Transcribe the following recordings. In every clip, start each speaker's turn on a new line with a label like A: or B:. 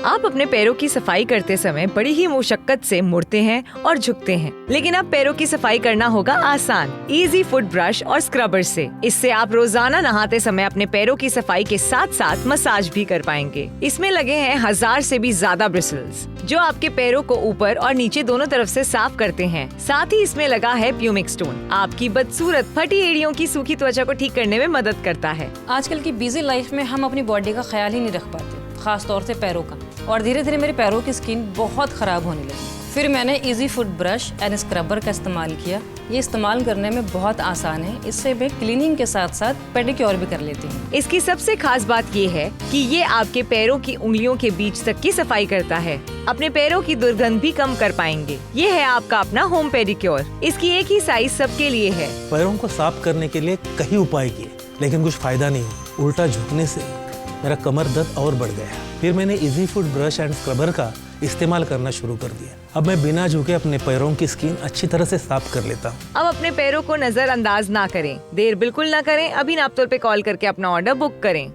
A: आप अपने पैरों की सफाई करते समय बड़ी ही मुशक्कत से मुड़ते हैं और झुकते हैं, लेकिन अब पैरों की सफाई करना होगा आसान, इजी फुट ब्रश और स्क्रबर से। इससे आप रोजाना नहाते समय अपने पैरों की सफाई के साथ साथ मसाज भी कर पाएंगे। इसमें लगे हैं 1000 से भी ज्यादा ब्रिसल्स, जो आपके पैरों को ऊपर और नीचे दोनों तरफ से साफ करते हैं। साथ ही इसमें लगा है प्यूमिक स्टोन, आपकी बदसूरत फटी एड़ियों की सूखी त्वचा को ठीक करने में मदद करता है।
B: आजकल की बिजी लाइफ में हम अपनी बॉडी का ख्याल ही नहीं रख पाते, खास तौर से पैरों का, और धीरे धीरे मेरे पैरों की स्किन बहुत ख़राब होने लगी। फिर मैंने easy foot brush and scrubber का इस्तेमाल किया। ये इस्तेमाल करने में बहुत आसान है। इससे मैं क्लीनिंग के साथ साथ पेडिक्योर भी कर लेती हूँ।
A: इसकी सबसे खास बात ये है कि ये आपके पैरों की उंगलियों के बीच तक की सफाई करता है। अपने पैरों की दुर्गंध भी कम कर पाएंगे। ये है आपका अपना होम पेडिक्योर। इसकी एक ही साइज सबके लिए है।
C: पैरों को साफ करने के लिए कई उपाय किए, लेकिन कुछ फायदा नहीं हुआ। उल्टा झुकने से मेरा कमर दर्द और बढ़ गया। फिर मैंने easy foot brush and scrubber का इस्तेमाल करना शुरू कर दिया। अब मैं बिना झुके अपने पैरों की स्किन अच्छी तरह से साफ कर लेता हूँ।
A: अब अपने पैरों को नजरअंदाज ना करें, देर बिल्कुल ना करें। अभी नापतोल पे कॉल करके अपना ऑर्डर बुक करें।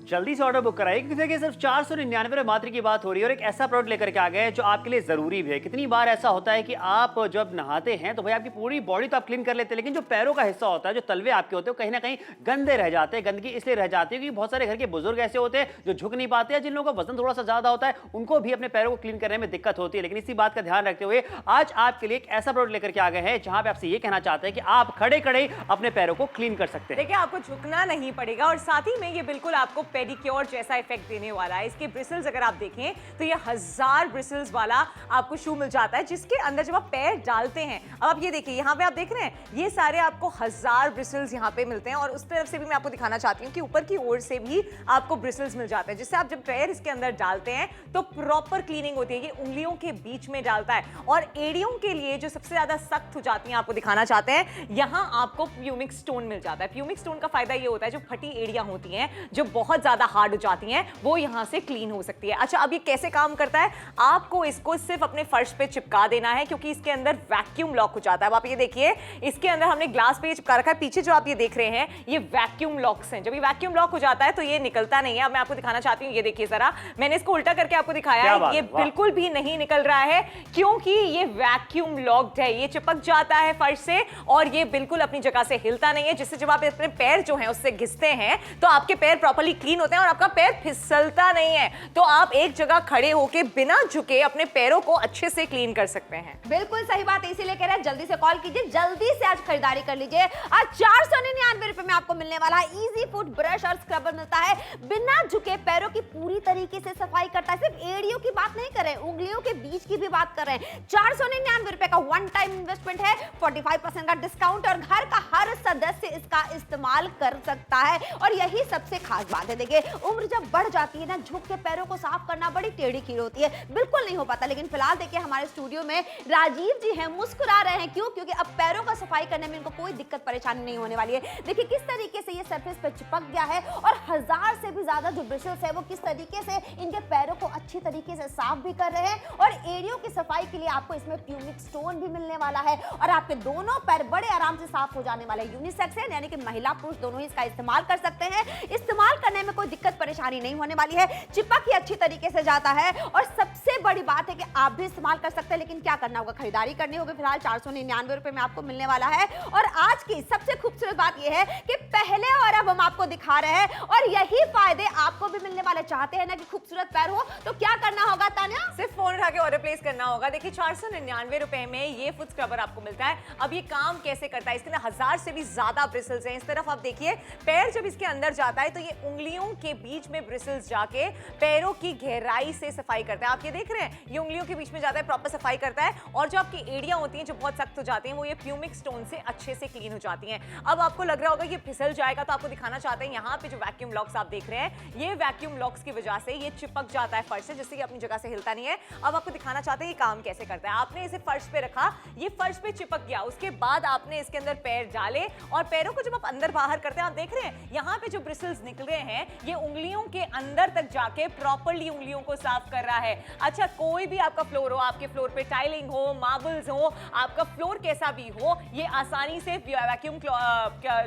D: जल्दी से ऑर्डर बुक कराइए, क्योंकि देखिए सिर्फ 499 मात्र की बात हो रही है और एक ऐसा प्रोडक्ट लेकर के आ गए जो आपके लिए जरूरी भी है। कितनी बार ऐसा होता है कि आप जब नहाते हैं तो भाई आपकी पूरी बॉडी तो आप क्लीन कर लेते हैं, लेकिन जो पैरों का हिस्सा होता है, जो तलवे आपके होते हैं, कहीं ना कहीं गंदे रह जाते हैं। गंदगी इसलिए रह जाती है क्योंकि बहुत सारे घर के बुजुर्ग ऐसे होते हैं जो झुक नहीं पाते हैं, जिन लोगों का वजन थोड़ा सा ज्यादा होता है, उनको भी अपने पैरों को क्लीन करने में दिक्कत होती है। लेकिन इसी बात का ध्यान रखते हुए आज आपके लिए एक ऐसा प्रोडक्ट लेकर के आ गए हैं जहां पे आपसे ये कहना चाहते हैं कि आप खड़े खड़े अपने पैरों को क्लीन कर सकते हैं।
A: देखिए, आपको झुकना नहीं पड़ेगा और साथ ही में ये बिल्कुल आपको पेडिक्योर जैसा इफेक्ट देने वाला है। इसके ब्रिसल्स अगर आप देखें तो ये 1000 ब्रिसल्स वाला आपको शू मिल जाता है, जिसके अंदर जब आप पैर डालते हैं, अब आप ये देखिए, यहाँ पे आप देख रहे हैं, ये सारे आपको 1000 ब्रिसल्स यहाँ पे मिलते हैं। और उस तरफ से भी मैं आपको दिखाना चाहती हूँ कि ऊपर की ओर से भी आपको ब्रिसल्स मिल जाते हैं, जिससे आप जब पैर इसके अंदर डालते हैं तो प्रॉपर क्लीनिंग होती है। ये उंगलियों के बीच में डालता है और एड़ियों के लिए जो सबसे ज्यादा सख्त हो जाती हैं, आपको दिखाना चाहते हैं, यहाँ आपको प्यूमिक स्टोन मिल जाता है। प्यूमिक स्टोन का फायदा ये होता है, जो फटी एड़ियां होती हैं, जो बहुत ज्यादा हार्ड हो जाती हैं, वो यहां से क्लीन हो सकती है। अच्छा, अब ये कैसे काम करता है? आपको इसको सिर्फ अपने फर्श पे चिपका देना है, क्योंकि इसके अंदर वैक्यूम लॉक हो जाता है। अब आप ये देखिए, इसके अंदर हमने ग्लास पे चिपका रखा है। पीछे जो आप ये देख रहे हैं, ये वैक्यूम लॉक्स हैं। जब ये वैक्यूम लॉक हो जाता है तो ये निकलता नहीं है। अब मैं आपको दिखाना चाहती हूँ, ये देखिए जरा, मैंने इसको उल्टा करके आपको दिखाया है, ये बिल्कुल भी नहीं निकल रहा है, क्योंकि ये वैक्यूम लॉक्ड है। ये चिपक जाता है फर्श से और ये बिल्कुल अपनी जगह से हिलता नहीं है, जिससे जब आप अपने पैर जो हैं उससे घिसते हैं तो आपके पैर प्रॉपर्ली क्लीन होते हैं और आपका पैर फिसलता नहीं है। तो आप एक जगह खड़े होकर बिना झुके अपने पैरों को अच्छे से क्लीन कर सकते हैं।
E: बिल्कुल सही बात है, इसीलिए कह रहे हैं जल्दी से कॉल कीजिए, जल्दी से आज खरीदारी कर लीजिए। आज 499 रुपए में आपको मिलने वाला है इजी फुट ब्रश और स्क्रबर मिलता है, बिना झुके पैरों की पूरी तरीके से सफाई करता है। सिर्फ एड़ियों की बात नहीं कर रहे हैं, उंगलियों के बीच की भी बात कर रहे हैं। 499 रुपए का वन टाइम इन्वेस्टमेंट है, 45% का डिस्काउंट और घर का हर सदस्य इसका इस्तेमाल कर सकता है। और यही सबसे खास बात है, देखिए उम्र जब बढ़ जाती है ना, झुक के पैरों को साफ करना बड़ी टेढ़ी खीर होती है, बिल्कुल नहीं हो पाता। लेकिन फिलहाल देखिए हमारे स्टूडियो में राजीव जी हैं, मुस्कुरा रहे हैं। क्यों? क्योंकि अब पैरों का सफाई करने में इनको कोई दिक्कत परेशानी नहीं होने वाली है। देखिए किस तरीके से ये सरफेस पे चिपक गया है और 1000 से भी ज्यादा जो ब्रिसल्स है वो किस तरीके से इनके पैरों को अच्छी तरीके से साफ भी कर रहे हैं। और एड़ियों की सफाई के लिए आपको इसमें प्यूमिक स्टोन भी मिलने वाला है और आपके दोनों पैर बड़े आराम से साफ हो जाने वाले। यूनिसेक्स है, यानी कि महिला पुरुष दोनों ही इसका इस्तेमाल कर सकते हैं। इस्तेमाल करने में कोई दिक्कत परेशानी नहीं होने वाली है, चिपक ही अच्छी तरीके से जाता है। और सबसे बड़ी बात है कि आप भी इस्तेमाल कर सकते हैं, लेकिन क्या करना होगा? खरीदारी करनी होगी। फिलहाल 499 रुपए में आपको मिलने वाला है। और आज की सबसे खूबसूरत बात यह है कि पहले और अब हम आपको दिखा रहे हैं और यही फायदे आपको भी मिलने वाले। चाहते हैं ना कि खूबसूरत पैर हो, तो क्या करना होगा तान्या?
A: सिर्फ फोन उठा के ऑर्डर प्लेस करना होगा। देखिए 499 रुपए में ये फुट स्क्रबर आपको मिलता है। अब ये काम कैसे करता है? इसके अंदर 1000 से भी ज्यादा ब्रिसल्स हैं। इस तरफ आप देखिए, पैर जब इसके अंदर जाता है तो ये उंगलियों के बीच में ब्रिसल्स जाके पैरों की गहराई से सफाई करता है। आप ये देख रहे हैं, ये उंगलियों के बीच में जाता है, प्रॉपर सफाई करता है। और जो आपकी एड़ियां होती हैं जो बहुत सख्त हो जाती हैं, वो ये प्यूमिक स्टोन से अच्छे से क्लीन हो जाती हैं। अब आपको लग रहा होगा ये फिसल जाएगा, तो आपको दिखाना चाहते हैं, यहाँ पे जो वैक्यूम लॉक्स आप देख रहे हैं, ये वैक्यूम लॉक्स की वजह से ये चिपक जाता है फर्श से, जिससे कि अपनी जगह से हिलता नहीं है। अब आपको दिखाना चाहते हैं ये काम कैसे करता है। आपने इसे फर्श पे रखा, ये फर्श पे चिपक गया, उसके बाद आपने इसके अंदर पैर डाले और पैरों को जब आप अंदर बाहर करते हैं, आप देख रहे हैं यहाँ पे जो ब्रिसल्स निकल रहे हैं, ये उंगलियों के अंदर तक जाके प्रॉपर्ली उंगलियों को साफ कर रहा है। अच्छा, कोई भी आपका फ्लोर हो, आपके फ्लोर पे टाइलिंग हो, मार्बल्स हो, आपका फ्लोर कैसा भी हो, ये आसानी से वैक्यूम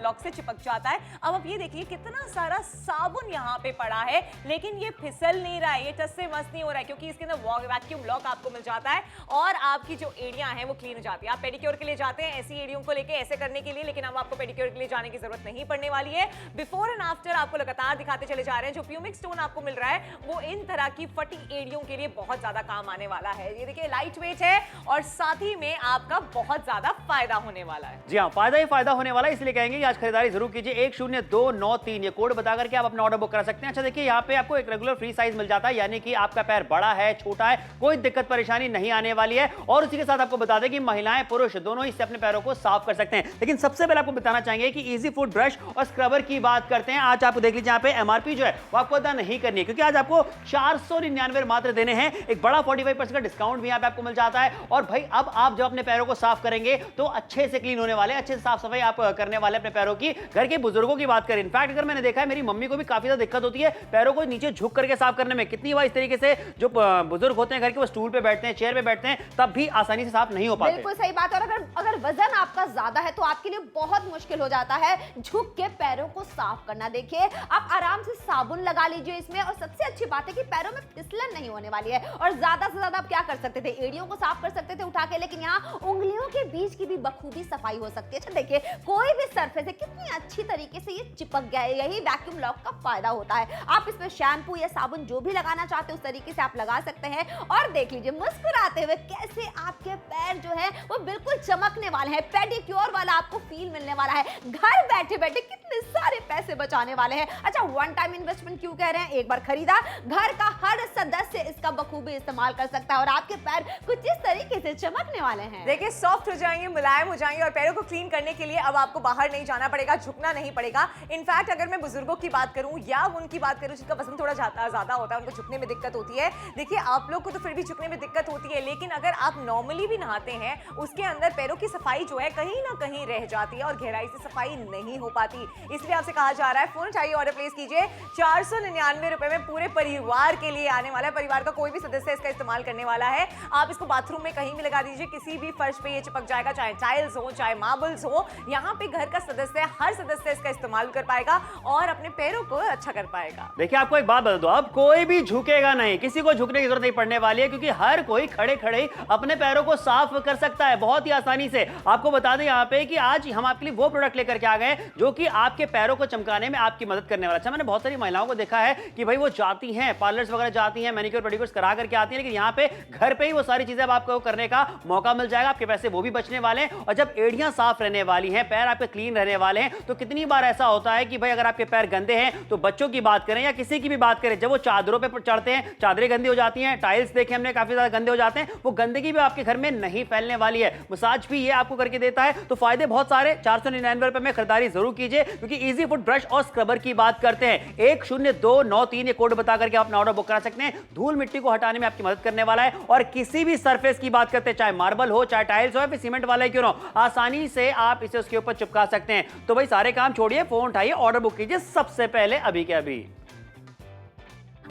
A: लॉक से चिपक जाता है। अब आप ये देखिए कितना सारा साबुन यहाँ पे पड़ा है, लेकिन ये फिसल नहीं रहा है, ये टस से मस नहीं हो रहा है, क्योंकि इसके अंदर वैक्यूम लॉक आपको मिल जाता है और आपकी जो एड़ियां हैं वो क्लीन हो जाती है। आप पेडिक्योर के लिए जाते हैं ऐसी एड़ियों को लेके ऐसे करने के लिए, लेकिन अब आपको पेडिक्योर के लिए जाने की जरूरत नहीं पड़ने वाली है। बिफोर एंड आफ्टर आपको लगातार दिखाते चले जा रहे हैं। जो प्यूमिक स्टोन आपको मिल रहा है वो इन तरह की फटी एड़ियों के लिए बहुत ज्यादा काम आने वाला है। ये देखिए लाइट वेट है और साथ ही में आपका बहुत ज्यादा फायदा होने वाला है।
D: जी हाँ, फायदा ही फायदा होने वाला है, इसलिए कहेंगे कि आज खरीदारी जरूर कीजिए। 10293 ये कोड बता करके आप अपना ऑर्डर बुक करा सकते हैं। अच्छा देखिए, यहाँ पे आपको एक रेगुलर फ्री साइज मिल जाता है, यानी कि आपका पैर बड़ा है छोटा है कोई दिक्कत परेशानी नहीं आने वाली है। और उसी के साथ आपको बता दें कि महिलाएं पुरुष दोनों इससे अपने पैरों को साफ कर सकते हैं। लेकिन सबसे पहले आपको बताना चाहेंगे कि इजी फुट ब्रश और स्क्रबर की बात करते हैं। आज आपको देख लीजिए यहाँ पे एमआरपी जो है वो आपको अदा नहीं करनी है, क्योंकि आज आपको 499 मात्र देने हैं। एक बड़ा 45% का डिस्काउंट भी यहाँ पे आपको मिल जाता है। और भाई अब आप जब अपने पैरों को साफ करेंगे तो अच्छे से क्लीन होने वाले, अच्छे से साफ सफाई आप करने वाले अपने पैरों की। घर के बुजुर्गों की बात करें, इनफैक्ट अगर मैंने देखा है मेरी मम्मी को भी काफी ज्यादा दिक्कत होती है पैरों को नीचे झुक करके साफ करने में। कितनी बार इस तरीके से जो बुजुर्ग होते हैं घर के, वो स्टूल पे बैठते हैं, चेयर पे बैठते हैं, तब भी आसानी से साफ नहीं हो पाते।
E: बिल्कुल सही बात है। और अगर वजन आपका ज्यादा है तो आपके लिए बहुत मुश्किल हो जाता है झुक के पैरों को साफ करना। देखिए आप आराम से साबुन लगा लीजिए इसमें, और सबसे अच्छी बात है कि पैरों में फिसलन नहीं होने वाली है। और ज्यादा से ज्यादा आप क्या कर सकते थे, एड़ियों को साफ कर सकते थे उठा के, लेकिन यहाँ उंगलियों के बीच की भी बखूबी सफाई हो सकती है। अच्छा देखिए कोई भी सरफेस है कितनी अच्छी तरीके से ये चिपक गया है, यही वैक्यूम लॉक का फायदा होता है। आप इसमें शैम्पू या साबुन जो भी लगाना चाहते हैं उस तरीके से आप लगा सकते हैं। और देख लीजिए मुस्कुराते हुए कैसे आपके पैर जो है वो बिल्कुल चमकने वाले हैं, पेडिक्योर वाला आपको फील मिलने वाला है। घर बैठे बैठे कितने सारे पैसे बचाने वाले हैं। अच्छा वन टाइम इन्वेस्टमेंट क्यों कह रहे हैं, एक बार खरीदा घर का हर सदस्य इसका बखूबी इस्तेमाल कर सकता है और आपके पैर कुछ इस तरीके से चमकने वाले हैं।
A: देखिए सॉफ्ट हो जाएंगे, मुलायम हो जाएंगे और पैरों को क्लीन करने के लिए अब आपको बाहर नहीं जाना पड़ेगा, झुकना नहीं पड़ेगा। इनफैक्ट अगर मैं बुजुर्गों की बात करूं या उनकी बात करूं जिसका वजन थोड़ा ज्यादा होता है, उनको झुकने में दिक्कत होती है। देखिए आप लोग को तो फिर भी झुकने में दिक्कत होती है, लेकिन अगर आप नॉर्मली भी नहाते हैं उसके अंदर पैरों की सफाई जो है कहीं ना कहीं रह जाती है और गहराई से सफाई नहीं हो पाती। इसलिए आपसे कहा जा रहा है फोन उठाइए, ऑर्डर प्लेस कीजिए। 499 रुपए में पूरे परिवार के लिए आने वाला है। परिवार का कोई भी सदस्य इसका इस्तेमाल करने वाला है। आप इसको बाथरूम में कहीं भी लगा दीजिए, किसी भी फर्श पे ये चिपक जाएगा, चाहे टाइल्स हो चाहे मार्बल्स हो। यहाँ पे घर का सदस्य हर सदस्य इसका इस्तेमाल कर पाएगा और अपने पैरों को अच्छा कर पाएगा।
D: देखिए आपको एक बात बता दो, अब कोई भी झुकेगा नहीं, किसी को झुकने की जरूरत नहीं पड़ने वाली है, क्योंकि हर कोई खड़े खड़े अपने पैरों को साफ कर सकता है बहुत ही आसानी से। आपको बता दें यहाँ पे कि आज हम आपके लिए वो प्रोडक्ट लेकर के आ गए जो कि आपके पैरों को चमकाने में आपकी मदद करने वाला। अच्छा मैंने बहुत सारी महिलाओं को देखा है कि भाई वो जाती हैं पार्लर्स वगैरह जाती हैं, मैनिक्योर पेडिक्योर करा करके आती हैं, लेकिन यहाँ पे घर पे ही वो सारी चीजें आपको करने का मौका मिल जाएगा। आपके पैसे वो भी बचने वाले हैं और जब एड़ियां साफ रहने वाली हैं, पैर आपके क्लीन रहने वाले हैं, तो कितनी बार ऐसा होता है कि भाई अगर आपके पैर गंदे हैं तो बच्चों की बात करें या किसी की भी बात करें, जब वो चादरों पे चढ़ते हैं चादरें गंदी हो जाती हैं, टाइल्स देखे हमने काफी ज्यादा गंदे हो जाते हैं, वो गंदगी भी आपके घर में नहीं फैलने वाली है। मसाज भी ये आपको करके देता है, तो फायदे बहुत सारे। 499 रुपए में खरीदारी जरूर कीजिए, क्योंकि इजी फुट ब्रश और स्क्रबर की बात करते हैं। 10293 ये कोड बता करके अपना ऑर्डर बुक करा सकते हैं। धूल मिट्टी को हटाने में आपकी मदद करने वाला है। और किसी भी सरफेस की बात करते हैं, चाहे मार्बल हो चाहे टाइल्स हो या फिर सीमेंट वाला क्यों ना, आसानी से आप इसे उसके ऊपर चिपका सकते हैं। तो भाई सारे काम छोड़िए, फोन उठाइए, ऑर्डर बुक कीजिए सबसे पहले अभी के अभी।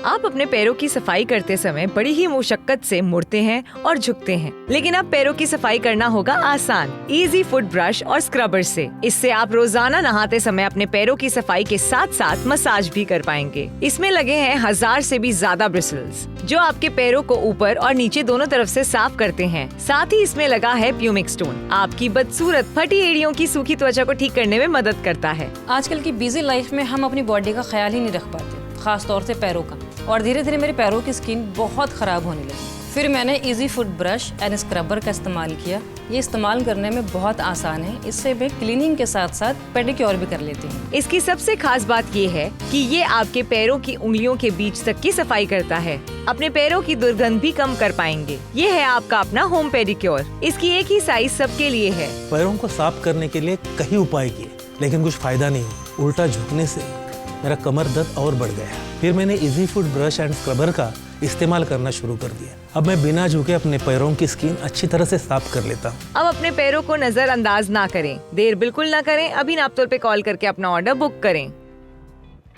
F: आप अपने पैरों की सफाई करते समय बड़ी ही मुशक्कत से मुड़ते हैं और झुकते हैं, लेकिन अब पैरों की सफाई करना होगा आसान इजी फुट ब्रश और स्क्रबर से। इससे आप रोजाना नहाते समय अपने पैरों की सफाई के साथ साथ मसाज भी कर पाएंगे। इसमें लगे हैं 1000 से भी ज्यादा ब्रिसल्स जो आपके पैरों को ऊपर और नीचे दोनों तरफ से साफ करते हैं। साथ ही इसमें लगा है प्यूमिक स्टोन, आपकी बदसूरत फटी एड़ियों की सूखी त्वचा को ठीक करने में मदद करता है।
B: आजकल की बिजी लाइफ में हम अपनी बॉडी का ख्याल ही नहीं रख पाते, खास तौर से पैरों का, और धीरे धीरे मेरे पैरों की स्किन बहुत ख़राब होने लगी। फिर मैंने easy foot brush and scrubber का इस्तेमाल किया। ये इस्तेमाल करने में बहुत आसान है, इससे मैं क्लीनिंग के साथ साथ पेडिक्योर भी कर लेती हूँ।
F: इसकी सबसे खास बात ये है कि ये आपके पैरों की उंगलियों के बीच तक की सफाई करता है। अपने पैरों की दुर्गंध भी कम कर पाएंगे। ये है आपका अपना होम पेडिक्योर। इसकी एक ही साइज सबके लिए है।
C: पैरों को साफ करने के लिए कई उपाय किए, लेकिन कुछ फायदा नहीं हुआ। उल्टा झुकने से मेरा कमर दर्द और बढ़ गया। फिर मैंने easy foot brush and scrubber का इस्तेमाल करना शुरू कर दिया। अब मैं बिना झुके अपने पैरों की स्किन अच्छी तरह से साफ कर लेता हूँ।
F: अब अपने पैरों को नजरअंदाज ना करें, देर बिल्कुल ना करें। अभी नापतोल पे कॉल करके अपना ऑर्डर बुक करें।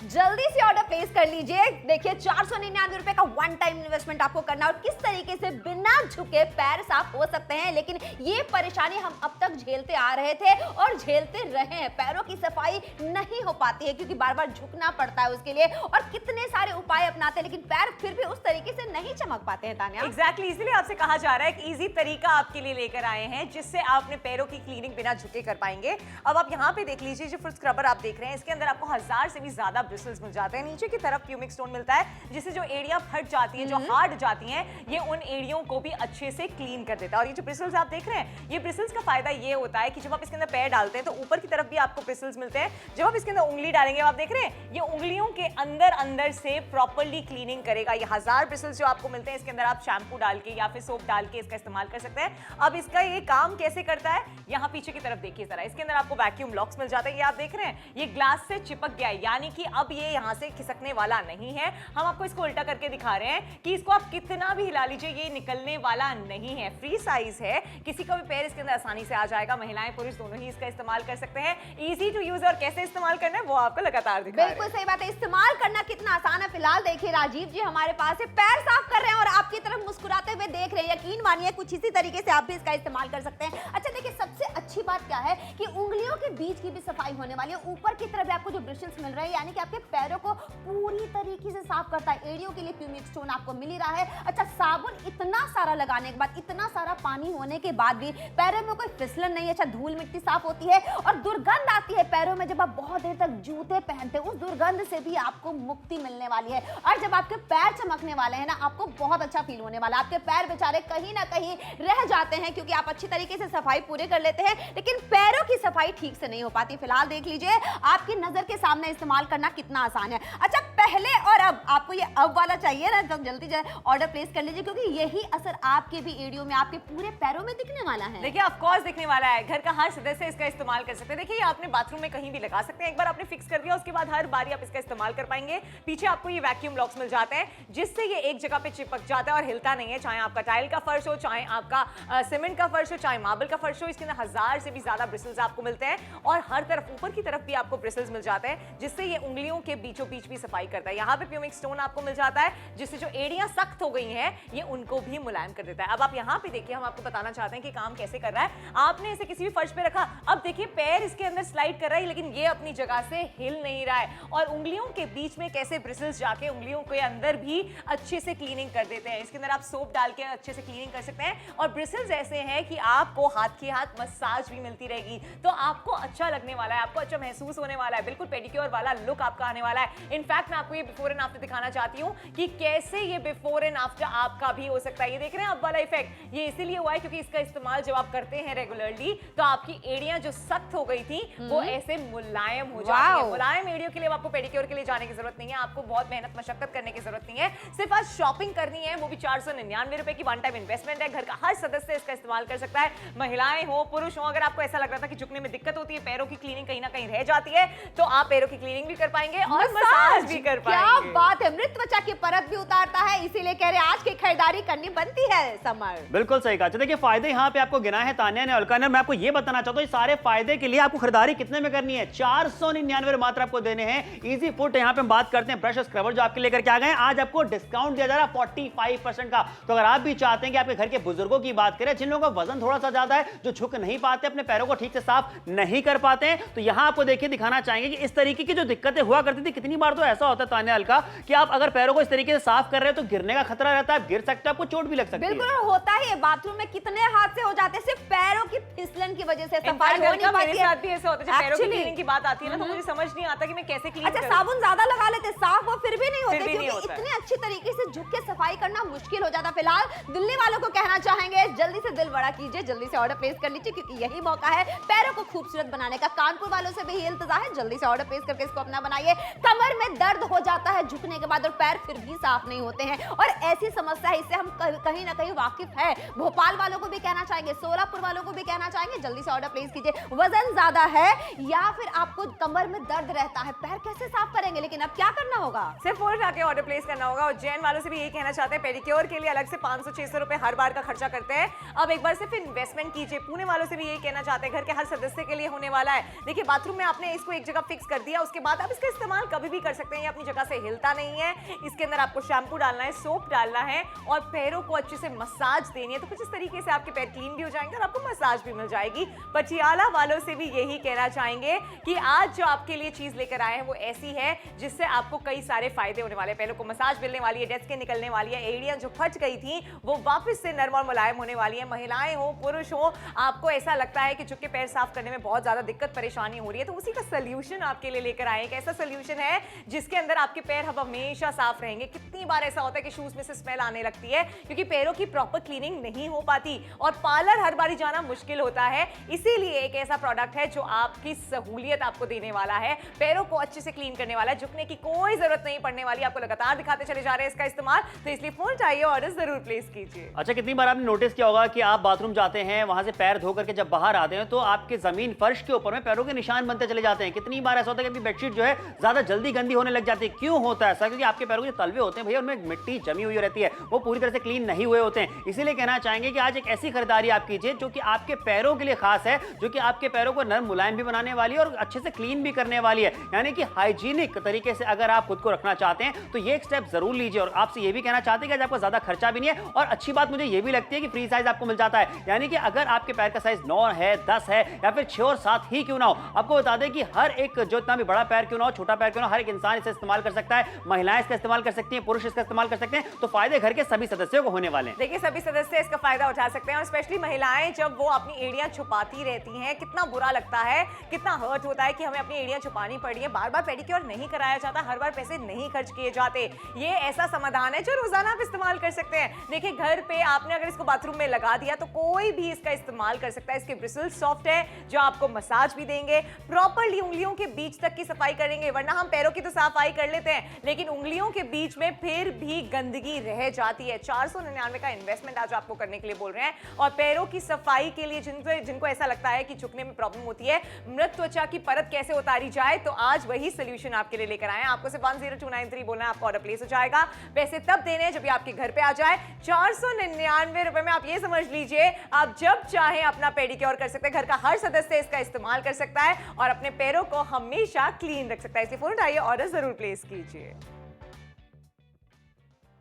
E: जल्दी से ऑर्डर प्लेस कर लीजिए। देखिए 499 रुपए का वन टाइम इन्वेस्टमेंट आपको करना और किस तरीके से बिना झुके पैर साफ हो सकते हैं। लेकिन ये परेशानी हम अब तक झेलते आ रहे थे और झेलते रहे हैं। पैरों की सफाई नहीं हो पाती है क्योंकि बार बार झुकना पड़ता है उसके लिए और कितने सारे उपाय अपनाते हैं, लेकिन पैर फिर भी उस तरीके से नहीं चमक पाते हैं। तान्या,
A: एग्जैक्टली इसलिए आपसे कहा जा रहा है कि इजी तरीका आपके लिए लेकर आए हैं जिससे आप अपने पैरों की क्लीनिंग बिना झुके कर पाएंगे। अब आप यहाँ पे देख लीजिए, जो फुट स्क्रबर आप देख रहे हैं इसके अंदर आपको 1000 से भी ज्यादा ब्रिसल्स मिल जाते हैं। नीचे की तरफ प्यूमिक स्टोन मिलता है जिससे जो एड़ियां फट जाती हैं, जो हार्ड जाती हैं, ये उन एड़ियों को भी अच्छे से क्लीन कर देता है। और ये जो ब्रिसल्स आप देख रहे हैं, ये ब्रिसल्स का फायदा ये होता है कि जब आप इसके अंदर पैर डालते हैं तो ऊपर की तरफ भी आपको ब्रिसल्स मिलते हैं। जब आप इसके अंदर उंगली डालेंगे, आप देख रहे हैं ये उंगलियों के अंदर अंदर से प्रॉपर्ली क्लीनिंग करेगा। ये 1000 ब्रिसल्स जो आपको मिलते हैं, इसके अंदर आप शैम्पू डाल के या फिर सोप डाल के इसका इस्तेमाल कर सकते हैं। अब इसका ये काम कैसे करता है, यहाँ पीछे की तरफ देखिए जरा, इसके अंदर आपको वैक्यूम लॉक्स मिल जाते हैं। ये आप देख रहे हैं ये ग्लास से चिपक गया है, यानी कि अब ये यहाँ से खिसकने वाला नहीं है। हम आपको इसको उल्टा करके दिखा रहे हैं कि इसको आप कितना भी हिला लीजिए ये निकलने वाला नहीं है। फ्री साइज है, किसी का भी पैर इसके अंदर आसानी से आ जाएगा। महिलाएं पुरुष दोनों ही इसका इस्तेमाल कर सकते हैं। इजी टू यूज, और कैसे इस्तेमाल करना है वो आपको लगातार दिखा रहे हैं।
E: बिल्कुल सही बात है, इस्तेमाल करना कितना आसान है। फिलहाल देखिए राजीव जी हमारे पास है, पैर साफ कर रहे हैं और आपकी तरफ मुस्कुराते हुए देख रहे हैं। यकीन मानिए कुछ इसी तरीके से आप भी इसका इस्तेमाल कर सकते हैं। अच्छा देखिए, सबसे अच्छी बात क्या है कि उंगलियों के बीच की भी सफाई होने वाली है। ऊपर की तरफ आपको जो ब्रशेस मिल रहे हैं, यानी कि आपके पैरों को पूरी तरीके से साफ करता है। एड़ियों के लिए प्यूमिक स्टोन आपको मिल ही रहा है। अच्छा, साबुन इतना सारा लगाने के बाद, इतना सारा पानी होने के बाद भी पैरों में कोई फिसलन नहीं है। अच्छा, धूल मिट्टी साफ होती है और दुर्गंध आती है पैरों में जब आप बहुत देर तक जूते पहनते हैं, उस दुर्गंध से भी आपको मुक्ति मिलने वाली है। और जब आपके पैर चमकने वाले हैं ना, आपको बहुत अच्छा फील होने वाला है। आपके पैर बेचारे कहीं ना कहीं रह जाते हैं क्योंकि आप अच्छी तरीके से सफाई पूरे कर लेते हैं, लेकिन पैरों की सफाई ठीक से नहीं हो पाती। फिलहाल देख लीजिए, आपकी नजर के सामने इस्तेमाल करना कितना आसान है। अच्छा, पहले और अब आपको ये अब वाला चाहिए ना, तो जल्दी ऑर्डर प्लेस कर लीजिए क्योंकि यही असर आपके भी एड़ियों में, आपके पूरे पैरों में दिखने वाला है।
A: देखिए ऑफ कोर्स दिखने वाला है, घर का हर सदस्य इसका इस्तेमाल कर सकते हैं। देखिए, ये आपने बाथरूम में कहीं भी लगा सकते हैं। एक बार आपने फिक्स कर दिया, उसके बाद हर बारी आप इसका इस्तेमाल कर पाएंगे। पीछे आपको ये वैक्यूम लॉक्स मिल जाते हैं जिससे ये एक जगह पे चिपक जाता है और हिलता नहीं है। चाहे आपका टाइल का फर्श हो, चाहे आपका सीमेंट का फर्श हो, चाहे मार्बल का फर्श हो, इसके अंदर 1000 से भी ज्यादा ब्रिसल्स आपको मिलते हैं और हर तरफ ऊपर की तरफ भी आपको ब्रिसल्स मिल जाते हैं जिससे ये उंगलियों के बीचों बीच भी सफाई करता है। यहाँ पे प्यूमिक स्टोन आपको मिल जाता है जिससे जो एड़ियां सख्त हो गई हैं ये उनको भी मुलायम कर देता है। अब आप यहाँ पे देखिए, हम आपको बताना चाहते हैं कि काम कैसे कर रहा है। आपने इसे किसी भी फर्श पे रखा, अब देखिए पैर इसके अंदर स्लाइड कर रहा है लेकिन ये अपनी जगह से हिल नहीं रहा है और उंगलियों के बीच में कैसे ब्रिसल्स जाके उंगलियों के अंदर भी अच्छे से क्लीनिंग कर देते हैं। इसके अंदर आप सोप डाल के अच्छे से क्लीनिंग कर सकते हैं और ब्रिसल्स ऐसे हैं कि आपको हाथ की हाथ मसाज भी मिलती रहेगी, तो आपको अच्छा लगने वाला है, आपको अच्छा महसूस होने वाला है। बिल्कुल पेडिक्योर वाला लुक आपका आने वाला है। इनफैक्ट मैं आपको ये बिफोर एंड आफ्टर दिखाना चाहती हूँ कि कैसे ये बिफोर एंड आफ्टर आपका भी हो सकता है। ये देख रहे हैं अब वाला इफेक्ट, ये इसीलिए हुआ है क्योंकि इसका इस्तेमाल जब आप करते हैं रेगुलरली तो आपकी एड़ियां जो सख्त हो गई थी वो ऐसे मुलायम हो जाती है। मुलायम एड़ियों के लिए आपको पेडिक्योर के लिए जाने की जरूरत नहीं है, आपको बहुत मेहनत मशक्कत करने की जरूरत नहीं है। सिर्फ आज शॉपिंग करनी है, वो भी 499 रुपए की वन टाइम इन्वेस्टमेंट है। घर का हर सदस्य इसका इस्तेमाल कर सकता है, महिलाएं हो पुरुष हो। अगर आपको ऐसा लग रहा था कि झुकने में दिक्कत होती है, पैरों की क्लीनिंग कहीं ना कहीं रह जाती है, तो आप पैरों की क्लीनिंग भी कर पाएंगे और मसाज भी कर पाएंगे।
E: क्या बात है, मृत त्वचा की परत भी उतारता है, इसीलिए कह रहे हैं आज की खरीदारी करनी बनती है समर।
D: बिल्कुल सही कहा। देखिए फायदे यहाँ पे आपको गिनाए हैं तान्या ने, अलका ने। मैं आपको ये बताना चाहता हूँ, सारे फायदे के लिए आपको खरीदारी कितने में करनी है? 499 मात्र आपको देने हैं। इजी फुट यहाँ पे हम बात करते हैं ब्रश और स्क्रबर जो आपके लेकर के आ गए हैं। आज आपको डिस्काउंट दिया जा रहा है 45% का। तो अगर आप भी चाहते हैं कि आपके घर के बुजुर्गों की बात करें, जिन लोगों का वजन थोड़ा सा ज्यादा है, जो झुक नहीं पाते, अपने पैरों को ठीक से साफ नहीं कर पाते हैं, तो यहाँ आपको देखिए दिखाना चाहेंगे कि इस तरीके की जो दिक्कतें हुआ करती थी, कितनी बार तो ऐसा होता है तान्या अलका कि आप अगर पैरों को इस तरीके से साफ कर रहे हैं तो गिरने का खतरा रहता है, गिर सकते हैं, आपको चोट भी लग सकती है।
E: बिल्कुल होता है, बाथरूम में कितने हादसे हो जाते हैं सिर्फ पैरों की फिसलन की वजह से। सफाई हो नहीं पाती है।
A: मेरे साथ भी ऐसा होता है, जब पैरों की क्लीनिंग की बात आती है ना तो मुझे समझ नहीं आता कि मैं कैसे क्लीन
E: अच्छा,
A: करूं।
E: साबुन ज्यादा लगा लेते, साफ वो फिर भी नहीं होते
A: फिर भी नहीं
E: क्योंकि
A: होता है।
E: इतने अच्छी तरीके से झुक के सफाई करना मुश्किल हो जाता। फिलहाल दिल्ली वालों को कहना चाहेंगे, जल्दी से दिल बड़ा कीजिए, जल्दी से ऑर्डर प्लेस कर लीजिए क्योंकि यही मौका है पैरों को खूबसूरत बनाने का। कानपुर वालों से भी यही इंतजार है, जल्दी से ऑर्डर प्लेस करके इसको अपना बनाइए। कमर में दर्द हो जाता है झुकने के बाद और पैर फिर भी साफ नहीं होते हैं। और ऐसी समस्या है, इससे हम कहीं ना कहीं वाकिफ है। भोपाल वालों को भी कहना चाहेंगे, सोलापुर वालों को भी कहना चाहेंगे, जल्दी से ऑर्डर प्लेस कीजिए। वजन ज्यादा है या फिर आपको कमर में दर्द रहता है, पैर कैसे साफ करेंगे? लेकिन अब क्या करना होगा?
A: सिर्फ फोन उठा के ऑर्डर प्लेस करना होगा। उज्जैन वालों से भी यही कहना चाहते हैं, पेडिक्योर के लिए अलग से 500-600 रुपए हर बार का खर्चा करते हैं, अब एक बार सिर्फ इन्वेस्टमेंट कीजिए। पुणे वालों से भी यही कहना चाहते हैं, घर के हर सदस्य के लिए होने वाला है। देखिए बाथरूम में आपने इसको एक जगह फिक्स कर दिया, उसके बाद आप इसका इस्तेमाल कभी भी कर सकते हैं, ये अपनी जगह से हिलता नहीं है। इसके अंदर आपको शैम्पू डालना है, सोप डालना है और पैरों को अच्छे से मसाज देनी है, तो कुछ इस तरीके से आपके पैर क्लीन भी हो जाएंगे और आपको मसाज भी मिल जाएगी। पटियाला वालों से भी यही कहना चाहेंगे कि आज जो आपके लिए चीज लेकर आए हैं वो ऐसी है जिससे आपको कई सारे फायदे होने वाले हैं। पैरों को मसाज मिलने वाली है, डेस्कें निकलने वाली है, एड़ियां जो फट गई थी वो वापस से नरम और मुलायम होने वाली है। महिलाएं हो पुरुष हो, आपको ऐसा लगता है कि झुक के पैर साफ करने में बहुत ज्यादा दिक्कत परेशानी हो रही है, तो उसी का सोल्यूशन आपके लिए लेकर आए। एक ऐसा सोल्यूशन है जिसके अंदर आपके पैर अब हमेशा साफ रहेंगे। कितनी बार ऐसा होता है कि शूज में से स्मेल आने लगती है क्योंकि पैरों की प्रॉपर क्लीनिंग नहीं हो पाती और पार्लर हर बारी जाना मुश्किल होता है। इसीलिए एक ऐसा प्रोडक्ट है जो आपकी सहूलियत आपको देने वाला है, पैरों को अच्छे से क्लीन करने वाला है, झुकने की कोई जरूरत नहीं पड़ने वाली। आपको लगातार दिखाते चले जा रहे हैं इसका इस्तेमाल, तो इसलिए फोन उठाइए, ऑर्डर जरूर प्लेस कीजिए।
D: अच्छा, कितनी बार आपने नोटिस किया होगा कि आप बाथरूम जाते हैं, वहां से पैर धो करके जब बाहर आते हैं तो आपके जमीन फर्श के ऊपर में पैरों के निशान बनते चले जाते हैं। कितनी बार ऐसा होता है कि बेडशीट जो है ज्यादा जल्दी गंदी होने लग जाती है। क्यों होता है ऐसा? क्योंकि आपके पैरों के जो तलवे होते हैं भैया उनमें मिट्टी जमी हुई रहती है, वो पूरी तरह से क्लीन नहीं हुए होते हैं। इसीलिए कहना चाहेंगे कि आज एक ऐसी खरीदारी आप कीजिए जो कि आपके पैरों के लिए खास है, जो कि आपके पैरों को नरम मुलायम भी बनाने वाली है और अच्छे से क्लीन भी करने वाली है। यानी कि हाइजीनिक तरीके से अगर आप खुद को रखना चाहते हैं तो ये एक स्टेप जरूर लीजिए। और आपसे ये भी कहना चाहते हैं कि आज आपको ज्यादा खर्चा भी नहीं है और अच्छी बात मुझे ये भी लगती है कि फ्री साइज आपको मिल जाता है। यानी कि अगर आपके पैर का साइज 9 है, 10 है या फिर 6 और 7 ही क्यों ना हो, आपको बता दें कि हर एक जो इतना भी बड़ा पैर क्यों ना हो, छोटा पैर क्यों ना हो, हर एक इंसान इसे इस्तेमाल कर सकता है। महिलाएं इसका इस्तेमाल कर सकती हैं, पुरुष इसका इस्तेमाल कर सकते हैं, तो फायदे घर के सभी सदस्यों को होने वाले हैं।
A: देखिए सभी सदस्य इसका फायदा उठा सकते हैं और स्पेशली महिलाएं जब वो अपनी एड़ियां छुपाती रहती हैं, कितना बुरा लगता है, कितना हर्ट होता है कि हमें अपनी एड़ियां छुपानी पड़ रही है। बार बार पेडिक्योर नहीं कराया जाता, हर बार पैसे नहीं खर्च किए जाते। ये ऐसा समाधान है जो रोजाना आप इस्तेमाल कर सकते हैं। देखिए घर पे आपने अगर इसको बाथरूम में लगा दिया तो कोई भी इसका इस्तेमाल कर सकता है। इसके ब्रिसल्स सॉफ्ट है जो आपको मसाज भी देंगे, प्रॉपरली उंगलियों के बीच तक की सफाई करेंगे। वरना हम पैरों की तो सफाई कर लेते हैं लेकिन उंगलियों के बीच में फिर भी गंदगी रह जाती है। 499 का इन्वेस्टमेंट आज आपको करने के लिए बोल रहे हैं और पैरों की सफाई के लिए जिनको ऐसा लगता है कि झुकने में प्रॉब्लम होती है, मृत त्वचा की परत कैसे उतारी जाए, तो आज वही सोल्यूशन आपके लिए लेकर आए हैं। आपको सिर्फ 10293 बोलना है, आपका ऑर्डर प्लेस हो जाएगा। पैसे तब देने जब ये आपके घर पे आ जाए। 499 रुपए में आप ये समझ लीजिए आप जब चाहे अपना पेडिक्योर कर सकते हैं। घर का हर सदस्य इसका इस्तेमाल कर सकता है और अपने पैरों को हमेशा क्लीन रख सकता है। इसलिए फोन उठाइए, ऑर्डर जरूर प्लेस कीजिए।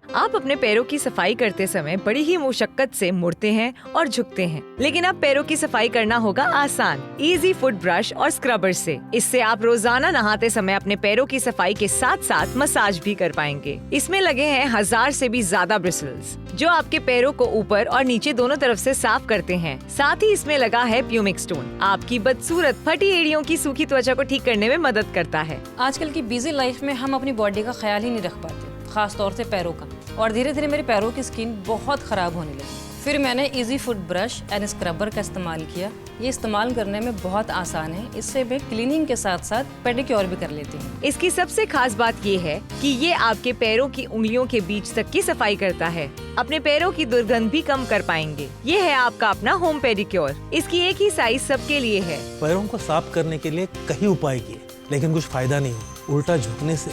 F: आप अपने पैरों की सफाई करते समय बड़ी ही मुशक्कत से मुड़ते हैं और झुकते हैं, लेकिन अब पैरों की सफाई करना होगा आसान इजी फुट ब्रश और स्क्रबर से। इससे आप रोजाना नहाते समय अपने पैरों की सफाई के साथ साथ मसाज भी कर पाएंगे। इसमें लगे हैं 1000 से भी ज्यादा ब्रिसल्स जो आपके पैरों को ऊपर और नीचे दोनों तरफ से साफ करते हैं। साथ ही इसमें लगा है प्यूमिक स्टोन, आपकी बदसूरत फटी एड़ियों की सूखी त्वचा को ठीक करने में मदद करता है।
B: आजकल की बिजी लाइफ में हम अपनी बॉडी का ख्याल ही नहीं रख पाते, खास तौर से पैरों का, और धीरे धीरे मेरे पैरों की स्किन बहुत ख़राब होने लगी। फिर मैंने easy foot brush and scrubber का इस्तेमाल किया। ये इस्तेमाल करने में बहुत आसान है, इससे मैं क्लीनिंग के साथ साथ पेडिक्योर भी कर लेती हूँ।
F: इसकी सबसे खास बात ये है कि ये आपके पैरों की उंगलियों के बीच तक की सफाई करता है। अपने पैरों की दुर्गंध भी कम कर पाएंगे। ये है आपका अपना होम पेडिक्योर। इसकी एक ही साइज सबके लिए है।
C: पैरों को साफ करने के लिए कई उपाय किए लेकिन कुछ फायदा नहीं हुआ। उल्टा झुकने से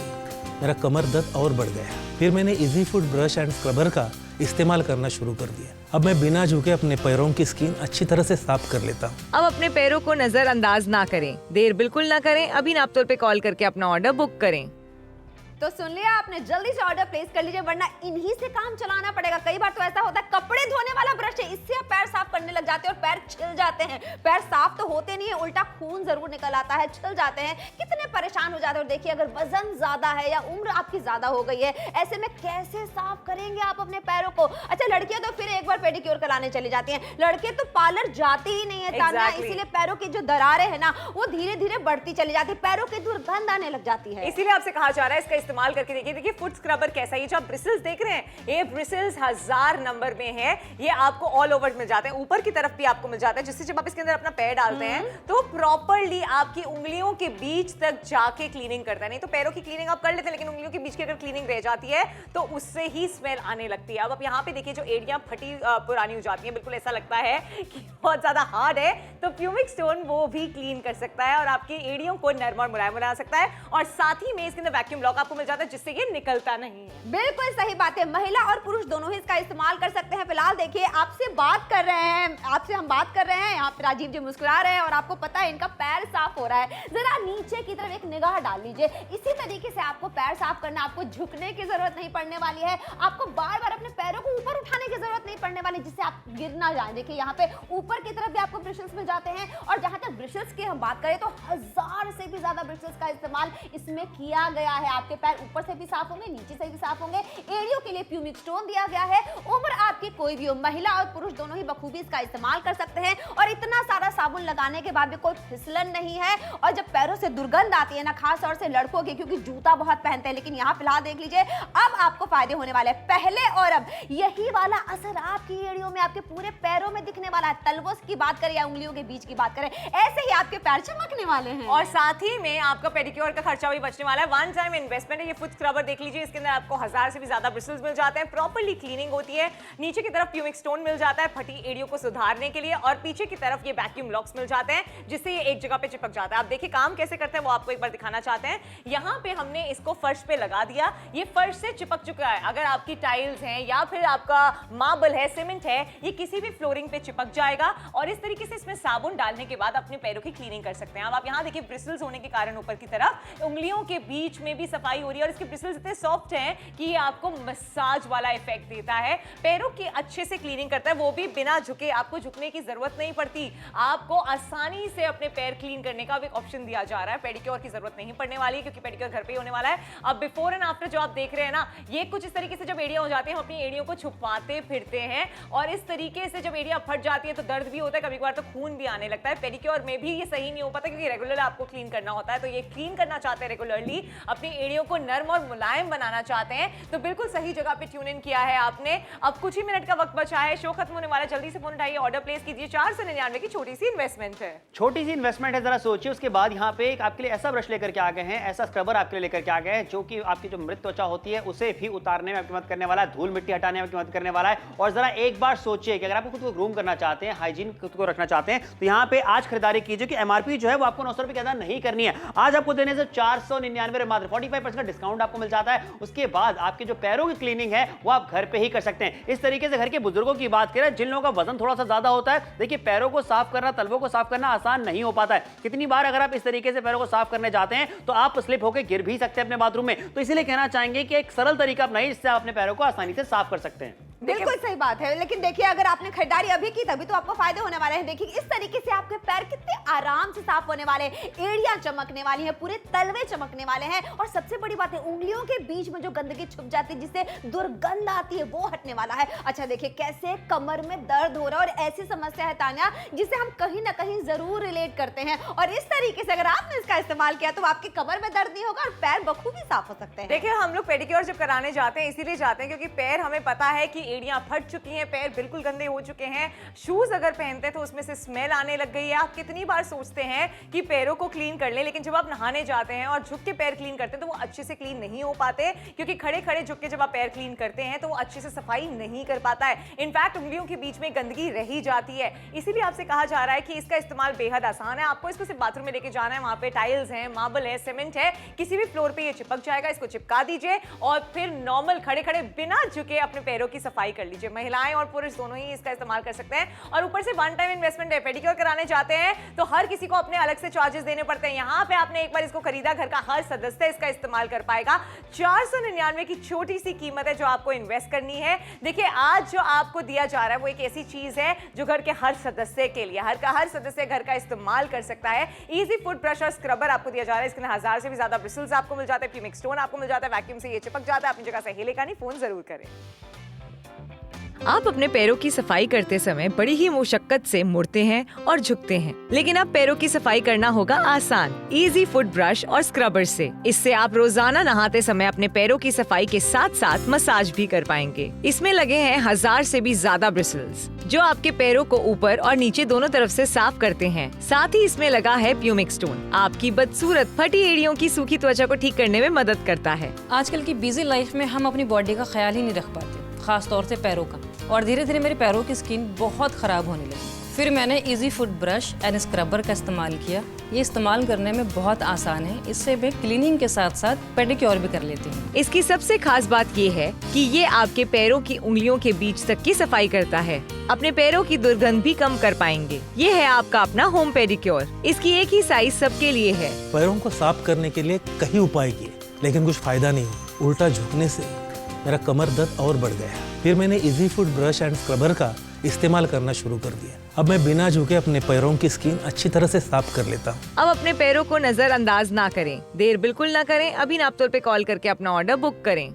C: मेरा कमर दर्द और बढ़ गया। फिर मैंने easy foot brush and scrubber का इस्तेमाल करना शुरू कर दिया। अब मैं बिना झुके अपने पैरों की स्किन अच्छी तरह से साफ कर लेता हूँ।
F: अब अपने पैरों को नजरअंदाज ना करें, देर बिल्कुल ना करें। अभी नाप तौल पे कॉल करके अपना ऑर्डर बुक करें।
E: तो सुन लिया आपने, जल्दी से ऑर्डर प्लेस कर लीजिए वरना इन्हीं से काम चलाना पड़ेगा। कई बार तो ऐसा होता है कपड़े धोने वाला ब्रश है, इससे आप पैर साफ करने लग जाते हैं और पैर छिल जाते हैं। पैर साफ तो होते नहीं है, उल्टा खून जरूर निकल आता है, छिल जाते हैं, कितने परेशान हो जाते हैं। और देखिए अगर वजन ज्यादा है या उम्र आपकी ज्यादा हो गई है, ऐसे में कैसे साफ करेंगे आप अपने पैरों को। अच्छा लड़कियां तो फिर एक बार पेडिक्योर कराने चली जाती हैं, लड़के तो पार्लर जाते ही नहीं है तान्या। इसीलिए पैरों की जो दरारें है ना वो धीरे धीरे बढ़ती चली जाती है, पैरों की दुर्गंध आने लग जाती है।
A: इसीलिए आपसे कहा जा रहा है इसका इस्तेमाल करके देखिए। फुट स्क्रबर कैसा है, ये जो आप ब्रिसल्स देख रहे हैं ये ब्रिसल्स 1000 नंबर में है। ये आपको ऑल ओवर मिल जाते हैं। ऊपर की तरफ भी आपको मिल जाता है, जिससे जब आप इसके अंदर अपना पैर डालते हैं तो प्रॉपरली आपकी उंगलियों के बीच तक जाके क्लीनिंग करता है। नहीं तो पैरों की क्लीनिंग आप कर लेते हैं, लेकिन उंगलियों के बीच की अगर क्लीनिंग रह जाती है तो उससे ही स्मेल आने लगती है। अब आप यहाँ पे देखिए जो एड़ियां फटी पुरानी हो जाती है, बिल्कुल ऐसा लगता है कि बहुत ज्यादा हार्ड है, तो प्यूमिक स्टोन वो भी क्लीन कर सकता है और आपकी एड़ियों को नरम और मुलायम बना सकता है। और साथ ही में इसके अंदर वैक्यूम लॉक आपको मिल जाता है, जिससे ये निकलता नहीं है।
E: बिल्कुल सही बात है, महिला और पुरुष दोनों ही इसका इस्तेमाल कर सकते हैं। फिलहाल देखिए आपसे बात कर रहे हैं, आपसे हम बात कर रहे हैं, यहाँ पे राजीव जी मुस्कुरा रहे हैं और आपको पता है इनका पैर साफ हो रहा है। जरा नीचे की तरफ एक निगाह डाल लीजिए। इसी तरीके से आपको पैर साफ करना, आपको झुकने की जरूरत नहीं पड़ने वाली है, आपको बार बार अपने पैरों को ऊपर उठाने की जरूरत नहीं पड़ने वाली, जिससे आप गिर ना जाए। देखिए यहाँ पे ऊपर की तरफ भी आपको ब्रशेस मिल जाते हैं और जहां तक ब्रशेस की हम बात करें तो 1000 से भी ज्यादा ब्रशेस का इस्तेमाल इसमें किया गया है। आपके पैर ऊपर से भी साफ होंगे, नीचे से भी साफ होंगे। एड़ियों के लिए प्यूमिक स्टोन दिया गया है। उम्र आपकी कोई भी हो, महिला और पुरुष दोनों ही बखूबी इसका इस्तेमाल कर सकते हैं। और इतना सारा साबुन लगाने के बाद भी कोई फिसलन नहीं है। और जब पैरों से दुर्गंध आती है ना, खास तौर से लड़कों की, क्योंकि जूता बहुत पहनते हैं, लेकिन यहाँ फिलहाल देख लीजिए अब आपको फायदे होने वाले हैं। पहले और अब यही वाला असर आपकी एड़ियों में, आपके पूरे पैरों में दिखने वाला है। तलवों की बात करें या उंगलियों के बीच की बात करें, ऐसे ही आपके पैर चमकने वाले हैं।
A: और साथ ही में आपका पेडिक्योर का खर्चा भी बचने वाला है। वन टाइम इन्वेस्टमेंट है। ये फुट स्क्रबर देख लीजिए, इसके अंदर आपको 1000 से भी ज्यादा ब्रिसल्स मिल जाते हैं, प्रॉपर्ली क्लीनिंग होती है। नीचे की तरफ प्यूमिक स्टोन मिल जाता है फटी एड़ियों को सुधारने के लिए, और पीछे की तरफ ये वैक्यूम लॉक्स मिल जाते हैं, जिससे ये एक जगह पे चिपक जाता है। आप देखिए काम कैसे करते हैं वो आपको एक बार दिखाना चाहते हैं। यहाँ पे हमने इसको फर्श पे लगा दिया, ये फर्श से चिपक चुका है। अगर आपकी टाइल्स हैं या फिर आपका मार्बल है, सीमेंट है, ये किसी भी फ्लोरिंग पे चिपक जाएगा। और इस तरीके से इसमें साबुन डालने के बाद अपने पैरों की क्लीनिंग कर सकते हैं। अब आप यहाँ देखिए ब्रिसल्स होने के कारण ऊपर की तरफ उंगलियों के बीच में भी सफाई हो रही है, और इसके ब्रिसल्स इतने सॉफ्ट हैं कि ये आपको मसाज वाला इफेक्ट देता है। पैरों की अच्छे से क्लीनिंग करता है, वो भी बिना झुके। आपको झुकने की जरूरत नहीं पड़ती, आपको आसानी से अपने पैर क्लीन करने का भी एक ऑप्शन दिया जा रहा है। पेडिक्योर की जरूरत नहीं पड़ने वाली है, क्योंकि पेडिक्योर घर पे ही होने वाला है। अब बिफोर एंड आफ्टर जो आप देख रहे हैं ना, ये कुछ इस तरीके से जब एड़ियां हो जाती हैं हम अपनी एड़ियों को छुपाते फिरते हैं, और इस तरीके से जब एड़ियां फट जाती है तो दर्द भी होता है, कभी कभार तो खून भी आने लगता है। पेडिक्योर में भी ये सही नहीं हो पाता, क्योंकि रेगुलर आपको क्लीन करना होता है। तो ये क्लीन करना चाहते हैं रेगुलरली, अपनी एड़ियों को नर्म और मुलायम बनाना चाहते हैं, तो बिल्कुल सही जगह पे ट्यून इन किया है आपने। अब कुछ ही मिनट का वक्त बचा है, शो खत्म होने वाला है। जल्दी से फोन उठाइए, ऑर्डर प्लेस कीजिए। 499 की छोटी सी इन्वेस्टमेंट है।
D: छोटी सी इन्वेस्टमेंट है, जरा सोचिए। उसके बाद यहाँ पे एक आपके लिए ऐसा ब्रश लेकर के आ गए हैं, ऐसा स्क्रबर आपके लिए लेकर के आ गए हैं, जो कि आपकी जो मृत त्वचा होती है उसे भी उतारने में आपकी मदद करने वाला है, धूल मिट्टी हटाने में आपकी मदद करने वाला है। और जरा एक बार सोचिए कि अगर आपको खुद को ग्रूम करना चाहते हैं, हाइजीन खुद को रखना चाहते हैं, तो यहाँ पे आज खरीदारी कीजिए कि एमआरपी जो है वो आपको 900 रुपए के अंदर नहीं करनी है। आज आपको देने से 499 मात्र 45% का डिस्काउंट आपको मिल जाता है। उसके बाद आपके जो पैरों की क्लीनिंग है वो आप घर पे ही कर सकते हैं। इस तरीके से घर के बुजुर्गों की बात करें, जिन लोगों का वजन थोड़ा सा ज्यादा होता है, देखिए पैरों को साफ करना, तलवों को साफ करना आसान नहीं हो पाता है। कितनी बार अगर आप इस तरीके से पैरों को साफ करने जाते हैं तो आप स्लिप होकर गिर भी सकते हैं अपने बाथरूम में। तो इसलिए कहना चाहेंगे कि एक सरल तरीका अपनाइए, जिससे आप अपने पैरों को आसानी से साफ कर सकते हैं।
E: बिल्कुल सही बात है, लेकिन देखिए अगर आपने खरीदारी अभी की तभी तो आपको फायदे होने वाले हैं। देखिए इस तरीके से आपके पैर कितने आराम से साफ होने वाले हैं, एड़ियां चमकने वाली हैं, पूरे तलवे चमकने वाले हैं, और सबसे बड़ी बात है उंगलियों के बीच में जो गंदगी छुप जाती है, जिससे दुर्गंध आती है, वो हटने वाला है। अच्छा देखिए कैसे कमर में दर्द हो रहा है, और ऐसी समस्या है तान्या जिसे हम कहीं ना कहीं जरूर रिलेट करते हैं, और इस तरीके से अगर आपने इसका इस्तेमाल किया तो आपके कमर में दर्द नहीं होगा और पैर बखूबी साफ हो सकते हैं।
A: देखिए हम लोग पेडिक्योर जब कराने जाते हैं इसीलिए जाते हैं क्योंकि पैर हमें पता है कि एड़ियां फट चुकी हैं, पैर बिल्कुल गंदे हो चुके हैं। शूज अगर पहनते हैं तो उसमें से स्मेल आने लग गई है। आप कितनी बार सोचते हैं कि पैरों को क्लीन कर लें, लेकिन जब आप नहाने जाते हैं और झुक के पैर क्लीन करते हैं तो वो अच्छे से क्लीन नहीं हो पाते, क्योंकि खड़े खड़े झुक के जब आप पैर क्लीन करते हैं तो वो अच्छे से सफाई नहीं कर पाता है। इनफैक्ट उंगलियों के बीच में गंदगी रह ही जाती है। इसीलिए आपसे कहा जा रहा है कि इसका इस्तेमाल बेहद आसान है। आपको इसको सिर्फ बाथरूम में लेके जाना है, वहां पे टाइल्स हैं, मार्बल है, सीमेंट है, किसी भी फ्लोर पे ये चिपक जाएगा। इसको चिपका दीजिए और फिर नॉर्मल खड़े खड़े बिना झुके अपने पैरों की सफाई कर लीजिए। महिलाएं और पुरुष दोनों ही इसका इस्तेमाल कर सकते हैं। और ऊपर से वन टाइम इन्वेस्टमेंट है। पेडिक्योर कराने जाते हैं तो हर किसी को अपने अलग से चार्जेस देने पड़ते हैं। यहाँ पे आपने एक बार इसको खरीदा, घर का हर सदस्य इसका इस्तेमाल कर पाएगा। 499 की छोटी सी कीमत है जो आपको इन्वेस्ट करनी है। देखिए आज जो आपको दिया जा रहा है वो एक ऐसी चीज है जो घर के हर सदस्य के लिए, हर सदस्य घर का इस्तेमाल कर सकता है। इजी फुट ब्रश और स्क्रबर आपको दिया जा रहा है। इसके 1000 से भी ज्यादा ब्रिसल्स आपको मिल जाते हैं, प्यूमिक स्टोन आपको मिल जाता है, वैक्यूम से ये चिपक जाता है। अपनी जगह से हिले का नहीं, फोन जरूर करें।
F: आप अपने पैरों की सफाई करते समय बड़ी ही मुशक्कत से मुड़ते हैं और झुकते हैं, लेकिन अब पैरों की सफाई करना होगा आसान इजी फुट ब्रश और स्क्रबर से। इससे आप रोजाना नहाते समय अपने पैरों की सफाई के साथ साथ मसाज भी कर पाएंगे। इसमें लगे हैं 1000 से भी ज्यादा ब्रिसल्स जो आपके पैरों को ऊपर और नीचे दोनों तरफ से साफ करते हैं। साथ ही इसमें लगा है प्यूमिक स्टोन, आपकी बदसूरत फटी एड़ियों की सूखी त्वचा को ठीक करने में मदद करता है।
B: आजकल की बिजी लाइफ में हम अपनी बॉडी का ख्याल ही नहीं रख पाते, खास तौर से पैरों का, और धीरे धीरे मेरे पैरों की स्किन बहुत ख़राब होने लगी। फिर मैंने easy foot brush and scrubber का इस्तेमाल किया। ये इस्तेमाल करने में बहुत आसान है, इससे मैं क्लीनिंग के साथ साथ पेडिक्योर भी कर लेती हूँ।
F: इसकी सबसे खास बात ये है कि ये आपके पैरों की उंगलियों के बीच तक की सफाई करता है। अपने पैरों की दुर्गंध भी कम कर पाएंगे। ये है आपका अपना होम पेडिक्योर। इसकी एक ही साइज सबके लिए है।
C: पैरों को साफ करने के लिए कई उपाय किए, लेकिन कुछ फायदा नहीं हुआ। उल्टा झुकने से मेरा कमर दर्द और बढ़ गया। फिर मैंने easy foot brush and scrubber का इस्तेमाल करना शुरू कर दिया। अब मैं बिना झुके अपने पैरों की स्किन अच्छी तरह से साफ कर लेता हूँ।
F: अब अपने पैरों को नजरअंदाज ना करें, देर बिल्कुल ना करें। अभी नापतोल पे कॉल करके अपना ऑर्डर बुक करें।